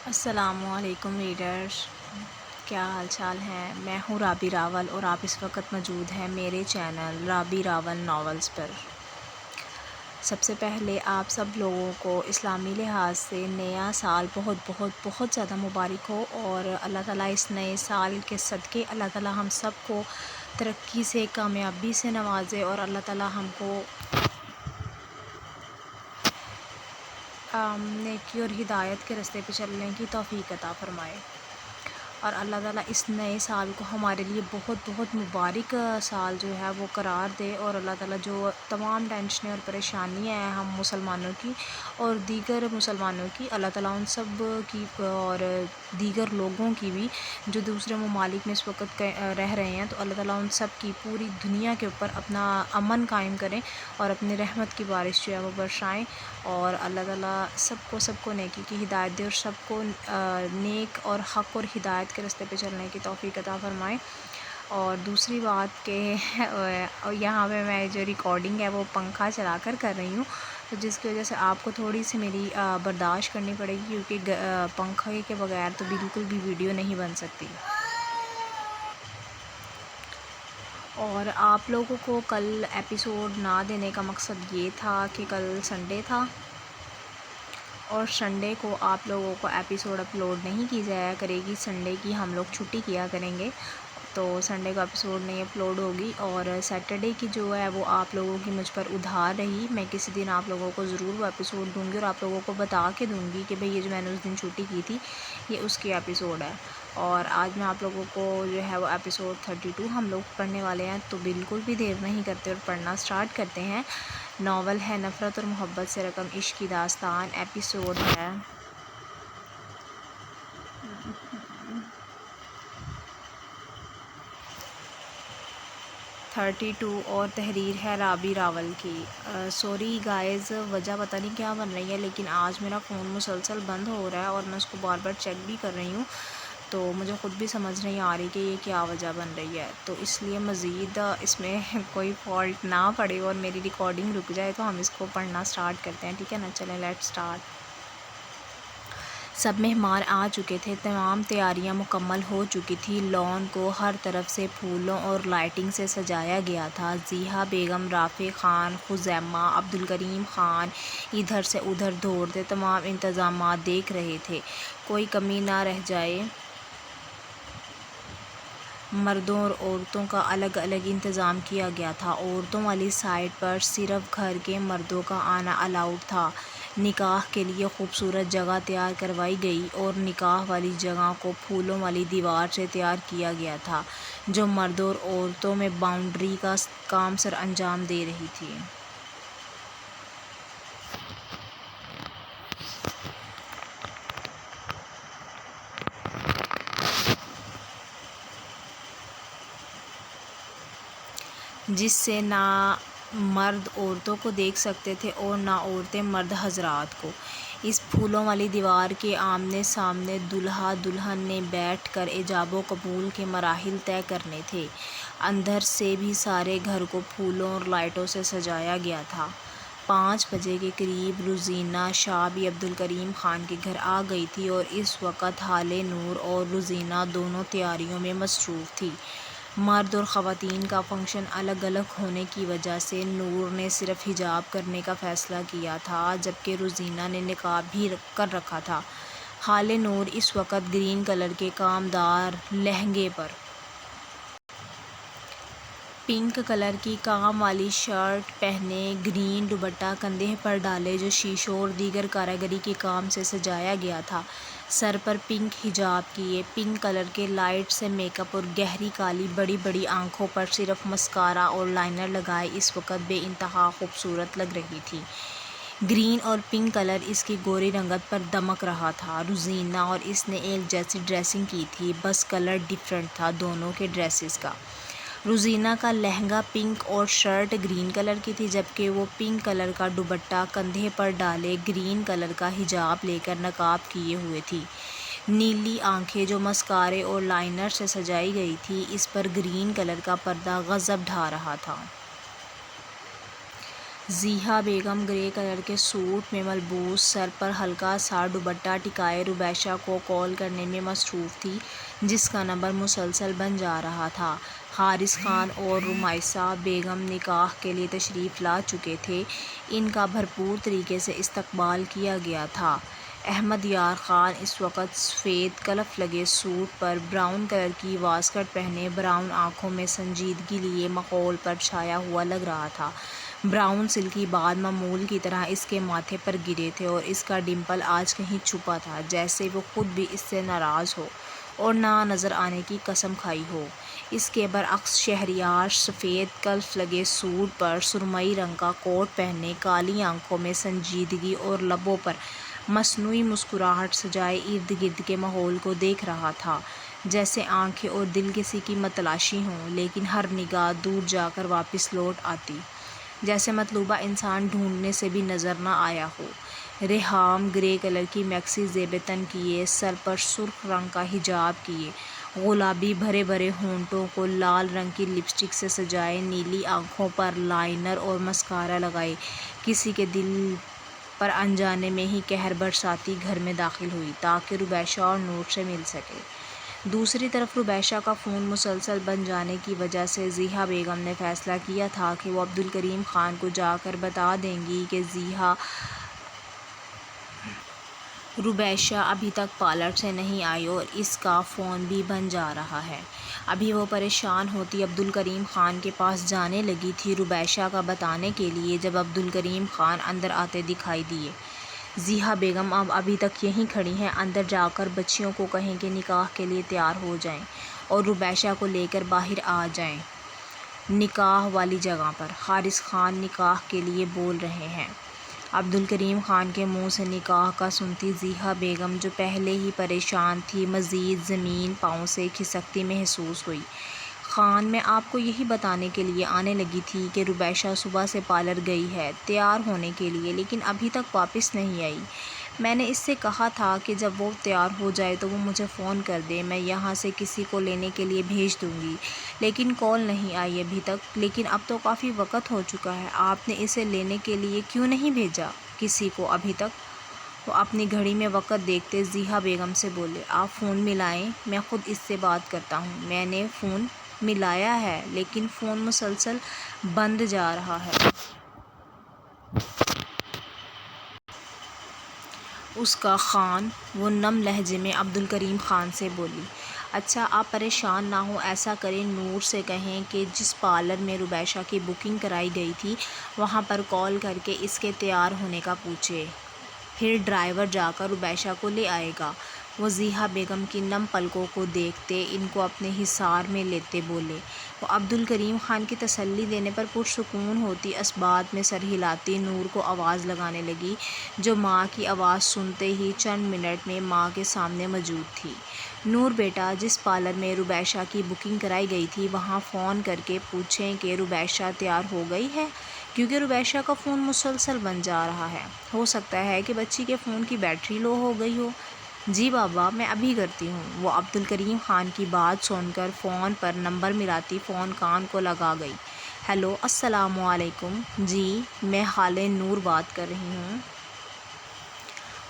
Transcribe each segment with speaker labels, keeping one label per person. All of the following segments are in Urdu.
Speaker 1: السلام علیکم ریڈرز، کیا حال چال ہے؟ میں ہوں رابی راول اور آپ اس وقت موجود ہیں میرے چینل رابی راول ناولز پر۔ سب سے پہلے آپ سب لوگوں کو اسلامی لحاظ سے نیا سال بہت بہت بہت زیادہ مبارک ہو، اور اللہ تعالیٰ اس نئے سال کے صدقے اللہ تعالیٰ ہم سب کو ترقی سے، کامیابی سے نوازے، اور اللہ تعالیٰ ہم کو نیکی اور ہدایت کے راستے پہ چلنے کی توفیق عطا فرمائے، اور اللہ تعالیٰ اس نئے سال کو ہمارے لیے بہت بہت مبارک سال جو ہے وہ قرار دے، اور اللہ تعالیٰ جو تمام ٹینشنیں اور پریشانیاں ہیں ہم مسلمانوں کی اور دیگر مسلمانوں کی، اللہ تعالیٰ ان سب کی اور دیگر لوگوں کی بھی جو دوسرے ممالک میں اس وقت رہ رہے ہیں، تو اللہ تعالیٰ ان سب کی پوری دنیا کے اوپر اپنا امن قائم کریں اور اپنی رحمت کی بارش جو ہے وہ برسائیں، اور اللہ تعالیٰ سب کو نیکی کی ہدایت دے اور سب کو نیک اور حق اور ہدایت کے راستے پہ چلنے کی توفیق عطا فرمائے۔ اور دوسری بات کہ یہاں پہ میں جو ریکارڈنگ ہے وہ پنکھا چلا کر رہی ہوں، تو جس کی وجہ سے آپ کو تھوڑی سی میری برداشت کرنی پڑے گی، کیونکہ پنکھے کے بغیر تو بالکل بھی ویڈیو نہیں بن سکتی۔ اور آپ لوگوں کو کل ایپیسوڈ نہ دینے کا مقصد یہ تھا کہ کل سنڈے تھا، اور سنڈے کو آپ لوگوں کو ایپیسوڈ اپلوڈ نہیں کی جایا کرے گی، سنڈے کی ہم لوگ چھٹی کیا کریں گے، تو سنڈے کو ایپیسوڈ نہیں اپلوڈ ہوگی۔ اور سیٹرڈے کی جو ہے وہ آپ لوگوں کی مجھ پر ادھار رہی، میں کسی دن آپ لوگوں کو ضرور وہ ایپیسوڈ دوں گی، اور آپ لوگوں کو بتا کے دوں گی کہ بھئی یہ جو میں نے اس دن چھٹی کی تھی یہ اس کی ایپیسوڈ ہے۔ اور آج میں آپ لوگوں کو جو ہے وہ ایپیسوڈ 32 ہم لوگ پڑھنے والے ہیں، تو بالکل بھی دیر نہیں کرتے اور پڑھنا سٹارٹ کرتے ہیں۔ ناول ہے نفرت اور محبت سے رقم عشق کی داستان، ایپیسوڈ ہے 32، اور تحریر ہے رابی راول کی۔ سوری گائز، وجہ پتہ نہیں کیا بن رہی ہے، لیکن آج میرا فون مسلسل بند ہو رہا ہے اور میں اس کو بار بار چیک بھی کر رہی ہوں، تو مجھے خود بھی سمجھ نہیں آ رہی کہ یہ کیا وجہ بن رہی ہے، تو اس لیے مزید اس میں کوئی فالٹ نہ پڑے اور میری ریکارڈنگ رک جائے تو ہم اس کو پڑھنا سٹارٹ کرتے ہیں، ٹھیک ہے نا؟ چلیں لیٹ سٹارٹ۔ سب مہمان آ چکے تھے، تمام تیاریاں مکمل ہو چکی تھی، لان کو ہر طرف سے پھولوں اور لائٹنگ سے سجایا گیا تھا۔ ضیاء بیگم، رافع خان، خزیمہ، عبدالکریم خان ادھر سے ادھر دوڑتے تمام انتظامات دیکھ رہے تھے، کوئی کمی نہ رہ جائے۔ مردوں اور عورتوں کا الگ الگ انتظام کیا گیا تھا، عورتوں والی سائڈ پر صرف گھر کے مردوں کا آنا الاؤڈ تھا۔ نکاح کے لیے خوبصورت جگہ تیار کروائی گئی، اور نکاح والی جگہ کو پھولوں والی دیوار سے تیار کیا گیا تھا جو مردوں اور عورتوں میں باؤنڈری کا کام سر انجام دے رہی تھی۔ جس سے نہ مرد عورتوں کو دیکھ سکتے تھے اور نہ عورتیں مرد حضرات کو۔ اس پھولوں والی دیوار کے آمنے سامنے دولہا دلہن نے بیٹھ کر ایجاب و قبول کے مراحل طے کرنے تھے۔ اندر سے بھی سارے گھر کو پھولوں اور لائٹوں سے سجایا گیا تھا۔ 5 بجے کے قریب روزینہ شاہ بھی عبدالکریم خان کے گھر آ گئی تھی، اور اس وقت حالِ نور اور روزینہ دونوں تیاریوں میں مصروف تھی۔ مرد اور خواتین کا فنکشن الگ الگ ہونے کی وجہ سے نور نے صرف حجاب کرنے کا فیصلہ کیا تھا، جبکہ روزینہ نے نقاب بھی کر رکھا تھا۔ حالِ نور اس وقت گرین کلر کے کامدار لہنگے پر پنک کلر کی کام والی شرٹ پہنے، گرین دوپٹہ کندھے پر ڈالے جو شیشوں اور دیگر کاریگری کے کام سے سجایا گیا تھا، سر پر پنک حجاب کیے، پنک کلر کے لائٹ سے میک اپ اور گہری کالی بڑی بڑی آنکھوں پر صرف مسکارا اور لائنر لگائے اس وقت بے انتہا خوبصورت لگ رہی تھی۔ گرین اور پنک کلر اس کی گوری رنگت پر دمک رہا تھا۔ روزینہ اور اس نے ایک جیسی ڈریسنگ کی تھی، بس کلر ڈیفرنٹ تھا دونوں کے ڈریسز کا۔ روزینہ کا لہنگا پنک اور شرٹ گرین کلر کی تھی، جبکہ وہ پنک کلر کا دوپٹہ کندھے پر ڈالے گرین کلر کا حجاب لے کر نقاب کیے ہوئے تھی۔ نیلی آنکھیں جو مسکارے اور لائنر سے سجائی گئی تھی، اس پر گرین کلر کا پردہ غضب ڈھا رہا تھا۔ زیحا بیگم گرے کلر کے سوٹ میں ملبوس، سر پر ہلکا سا دوپٹہ ٹکائے ربیشہ کو کال کرنے میں مصروف تھی، جس کا نمبر مسلسل بن جا رہا تھا۔ حارث خان اور رمیسہ بیگم نکاح کے لیے تشریف لا چکے تھے۔ ان کا بھرپور طریقے سے استقبال کیا گیا تھا۔ احمد یار خان اس وقت سفید کلف لگے سوٹ پر براؤن کلر کی واسکٹ پہنے براؤن آنکھوں میں سنجیدگی لیے ماحول پر چھایا ہوا لگ رہا تھا۔ براؤن سلکی بال معمول کی طرح اس کے ماتھے پر گرے تھے اور اس کا ڈمپل آج کہیں چھپا تھا، جیسے وہ خود بھی اس سے ناراض ہو اور نہ نظر آنے کی قسم کھائی ہو۔ اس کے برعکس شہریار سفید کلف لگے سوٹ پر سرمئی رنگ کا کوٹ پہنے کالی آنکھوں میں سنجیدگی اور لبوں پر مصنوعی مسکراہٹ سجائے ارد گرد کے ماحول کو دیکھ رہا تھا، جیسے آنکھیں اور دل کسی کی متلاشی ہوں، لیکن ہر نگاہ دور جا کر واپس لوٹ آتی، جیسے مطلوبہ انسان ڈھونڈنے سے بھی نظر نہ آیا ہو۔ ریحام گرے کلر کی میکسی زیب تن کیے، سر پر سرخ رنگ کا حجاب کیے، گلابی بھرے بھرے ہونٹوں کو لال رنگ کی لپسٹک سے سجائے، نیلی آنکھوں پر لائنر اور مسکارا لگائے، کسی کے دل پر انجانے میں ہی قہر برساتی گھر میں داخل ہوئی تاکہ ربیشہ اور نور سے مل سکے۔ دوسری طرف ربیشہ کا فون مسلسل بن جانے کی وجہ سے زیحا بیگم نے فیصلہ کیا تھا کہ وہ عبدالکریم خان کو جا کر بتا دیں گی کہ ربیشہ ابھی تک پارلر سے نہیں آئی اور اس کا فون بھی بن جا رہا ہے۔ ابھی وہ پریشان ہوتی عبدالکریم خان کے پاس جانے لگی تھی ربیشہ کا بتانے کے لیے، جب عبدالکریم خان اندر آتے دکھائی دیے۔ زیحا بیگم ابھی تک یہیں کھڑی ہیں، اندر جا کر بچیوں کو کہیں کہ نکاح کے لیے تیار ہو جائیں اور ربیشہ کو لے کر باہر آ جائیں نکاح والی جگہ پر۔ حارث خان نکاح کے لیے بول رہے ہیں۔ عبدالکریم خان کے منہ سے نکاح کا سنتی زیحا بیگم، جو پہلے ہی پریشان تھی، مزید زمین پاؤں سے کھسکتی محسوس ہوئی۔ خان، میں آپ کو یہی بتانے کے لیے آنے لگی تھی کہ ربیشہ صبح سے پارلر گئی ہے تیار ہونے کے لیے، لیکن ابھی تک واپس نہیں آئی۔ میں نے اس سے کہا تھا کہ جب وہ تیار ہو جائے تو وہ مجھے فون کر دے، میں یہاں سے کسی کو لینے کے لیے بھیج دوں گی، لیکن کال نہیں آئی ابھی تک۔ لیکن اب تو کافی وقت ہو چکا ہے، آپ نے اسے لینے کے لیے کیوں نہیں بھیجا کسی کو ابھی تک؟ وہ اپنی گھڑی میں وقت دیکھتے زیحا بیگم سے بولے، آپ فون ملائیں، میں خود اس سے بات کرتا ہوں۔ میں نے فون ملایا ہے، لیکن فون مسلسل بند جا رہا ہے۔ اس کا خان، وہ نم لہجے میں عبدالکریم خان سے بولی۔ اچھا، آپ پریشان نہ ہوں، ایسا کریں، نور سے کہیں کہ جس پارلر میں ربیشہ کی بکنگ کرائی گئی تھی وہاں پر کال کر کے اس کے تیار ہونے کا پوچھے، پھر ڈرائیور جا کر ربیشہ کو لے آئے گا۔ وہ زیحا بیگم کی نم پلکوں کو دیکھتے، ان کو اپنے حصار میں لیتے بولے۔ وہ عبدالکریم خان کی تسلی دینے پر پرسکون ہوتی اس بات میں سر ہلاتی نور کو آواز لگانے لگی، جو ماں کی آواز سنتے ہی چند منٹ میں ماں کے سامنے موجود تھی۔ نور بیٹا، جس پارلر میں ربیشہ کی بکنگ کرائی گئی تھی وہاں فون کر کے پوچھیں کہ ربیشہ تیار ہو گئی ہے، کیونکہ ربیشہ کا فون مسلسل بن جا رہا ہے، ہو سکتا ہے کہ بچی کے فون کی بیٹری لو ہو گئی ہو۔ جی بابا، میں ابھی کرتی ہوں۔ وہ عبدالکریم خان کی بات سن کر فون پر نمبر ملاتی فون کان کو لگا گئی۔ ہیلو، السلام علیکم۔ جی، میں خالہ نور بات کر رہی ہوں۔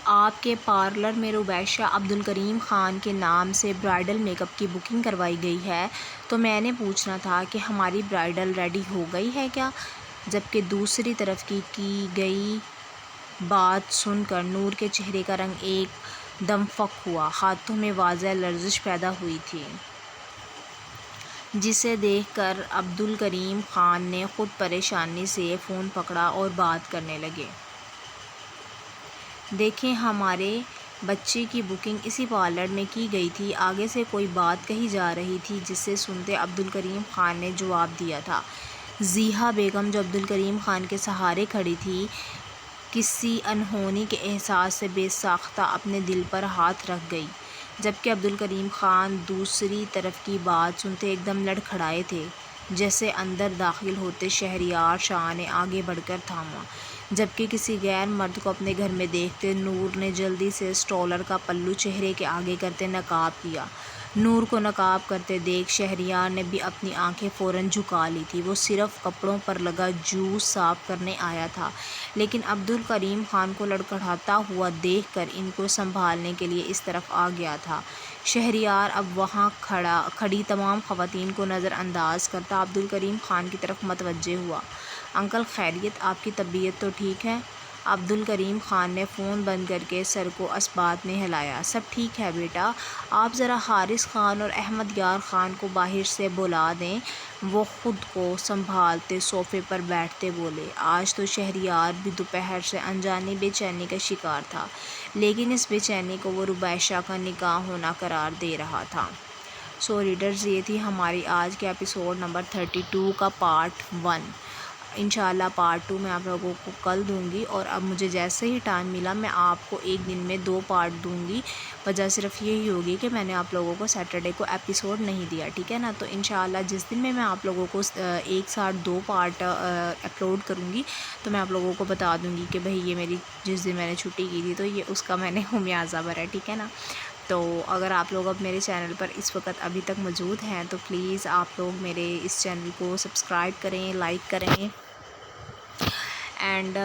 Speaker 1: آپ کے پارلر میں ربیشہ عبدالکریم خان کے نام سے برائڈل میک اپ کی بکنگ کروائی گئی ہے، تو میں نے پوچھنا تھا کہ ہماری برائڈل ریڈی ہو گئی ہے کیا؟ جبکہ دوسری طرف کی گئی بات سن کر نور کے چہرے کا رنگ ایک دم فک ہوا، ہاتھوں میں واضح لرزش پیدا ہوئی تھی، جسے دیکھ کر عبدالکریم خان نے خود پریشانی سے فون پکڑا اور بات کرنے لگے۔ دیکھیں، ہمارے بچے کی بکنگ اسی پارلر میں کی گئی تھی۔ آگے سے کوئی بات کہی جا رہی تھی، جسے سنتے عبدالکریم خان نے جواب دیا تھا۔ زیحا بیگم، جو عبدالکریم خان کے سہارے کھڑی تھی، کسی انہونی کے احساس سے بے ساختہ اپنے دل پر ہاتھ رکھ گئی، جبکہ عبدالکریم خان دوسری طرف کی بات سنتے ایک دم لڑکھڑائے تھے، جیسے اندر داخل ہوتے شہریار شاہ نے آگے بڑھ کر تھاما، جبکہ کسی غیر مرد کو اپنے گھر میں دیکھتے نور نے جلدی سے اسٹولر کا پلو چہرے کے آگے کرتے نقاب کیا۔ نور کو نقاب کرتے دیکھ شہریار نے بھی اپنی آنکھیں فوراً جھکا لی تھی۔ وہ صرف کپڑوں پر لگا جوس صاف کرنے آیا تھا، لیکن عبدالکریم خان کو لڑکھڑاتا ہوا دیکھ کر ان کو سنبھالنے کے لیے اس طرف آ گیا تھا۔ شہریار اب وہاں کھڑی تمام خواتین کو نظر انداز کرتا عبدالکریم خان کی طرف متوجہ ہوا۔ انکل خیریت، آپ کی طبیعت تو ٹھیک ہے؟ عبدالکریم خان نے فون بند کر کے سر کو اثبات میں ہلایا۔ سب ٹھیک ہے بیٹا، آپ ذرا حارث خان اور احمد یار خان کو باہر سے بلا دیں۔ وہ خود کو سنبھالتے صوفے پر بیٹھتے بولے۔ آج تو شہریار بھی دوپہر سے انجانی بے چینی کا شکار تھا، لیکن اس بے چینی کو وہ ربیشہ کا نکاح ہونا قرار دے رہا تھا۔ سو ریڈرز، یہ تھی ہماری آج کے ایپیسوڈ نمبر 32 کا پارٹ 1۔ انشاءاللہ پارٹ 2 میں آپ لوگوں کو کل دوں گی، اور اب مجھے جیسے ہی ٹائم ملا میں آپ کو ایک دن میں 2 پارٹ دوں گی۔ وجہ صرف یہی ہوگی کہ میں نے آپ لوگوں کو سیٹرڈے کو ایپیسوڈ نہیں دیا، ٹھیک ہے نا؟ تو انشاءاللہ جس دن میں آپ لوگوں کو ایک ساتھ 2 پارٹ اپلوڈ کروں گی تو میں آپ لوگوں کو بتا دوں گی کہ بھئی یہ میری جس دن میں نے چھٹی کی تھی تو یہ اس کا میں نے خمیازہ بھرا ہے، ٹھیک ہے نا؟ تو اگر آپ لوگ اب میرے چینل پر اس وقت ابھی تک موجود ہیں تو پلیز آپ لوگ میرے اس چینل کو سبسکرائب کریں، لائک کریں، اینڈ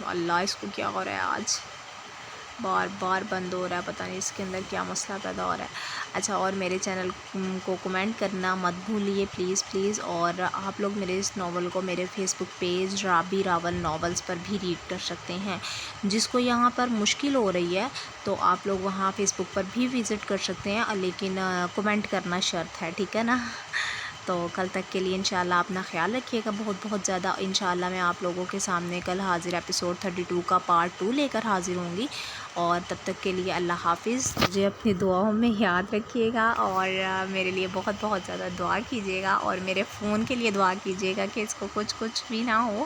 Speaker 1: اللہ اس کو کیا ہو رہا ہے آج بار بار بند ہو رہا ہے، پتہ نہیں اس کے اندر کیا مسئلہ پیدا ہو رہا ہے۔ اچھا، اور میرے چینل کو کمنٹ کرنا مت بھولیے پلیز پلیز، اور آپ لوگ میرے اس ناول کو میرے فیس بک پیج رابی راول ناولز پر بھی ریڈ کر سکتے ہیں۔ جس کو یہاں پر مشکل ہو رہی ہے تو آپ لوگ وہاں فیس بک پر بھی وزٹ کر سکتے ہیں، لیکن کمنٹ کرنا شرط ہے، ٹھیک ہے نا؟ تو کل تک کے لیے انشاءاللہ اپنا خیال رکھیے گا بہت بہت زیادہ۔ انشاءاللہ میں آپ لوگوں کے سامنے کل حاضر ایپیسوڈ 32 کا پارٹ 2 لے کر حاضر ہوں گی، اور تب تک کے لیے اللہ حافظ۔ مجھے اپنی دعاؤں میں یاد رکھیے گا، اور میرے لیے بہت بہت زیادہ دعا کیجیے گا، اور میرے فون کے لیے دعا کیجیے گا کہ اس کو کچھ بھی نہ ہو،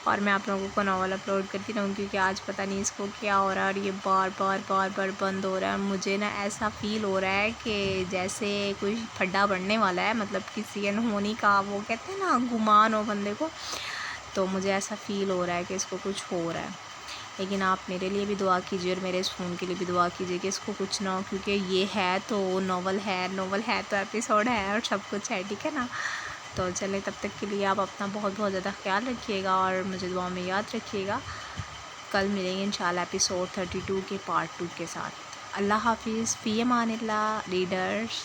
Speaker 1: اور میں آپ لوگوں کو ناول اپلوڈ کرتی رہوں، کیونکہ آج پتہ نہیں اس کو کیا ہو رہا ہے اور یہ بار بار بند ہو رہا ہے۔ مجھے نا ایسا فیل ہو رہا ہے کہ جیسے کوئی پھڈا بڑھنے والا ہے، مطلب کسی انہونی کا وہ کہتے ہیں نا گمان ہو بندے کو، تو مجھے ایسا فیل ہو رہا ہے کہ اس کو کچھ ہو رہا ہے۔ لیکن آپ میرے لیے بھی دعا کیجیے اور میرے اس فون کے لیے بھی دعا کیجیے کہ اس کو کچھ نہ ہو، کیونکہ یہ ہے تو ناول ہے تو ایپیسوڈ ہے اور سب کچھ ہے، ٹھیک ہے نا؟ تو چلیں، تب تک کے لیے آپ اپنا بہت بہت زیادہ خیال رکھیے گا اور مجھے دعا میں یاد رکھیے گا۔ کل ملیں گے انشاءاللہ ایپیسوڈ 32 کے پارٹ 2 کے ساتھ۔ اللہ حافظ، فی امان اللہ ریڈرز۔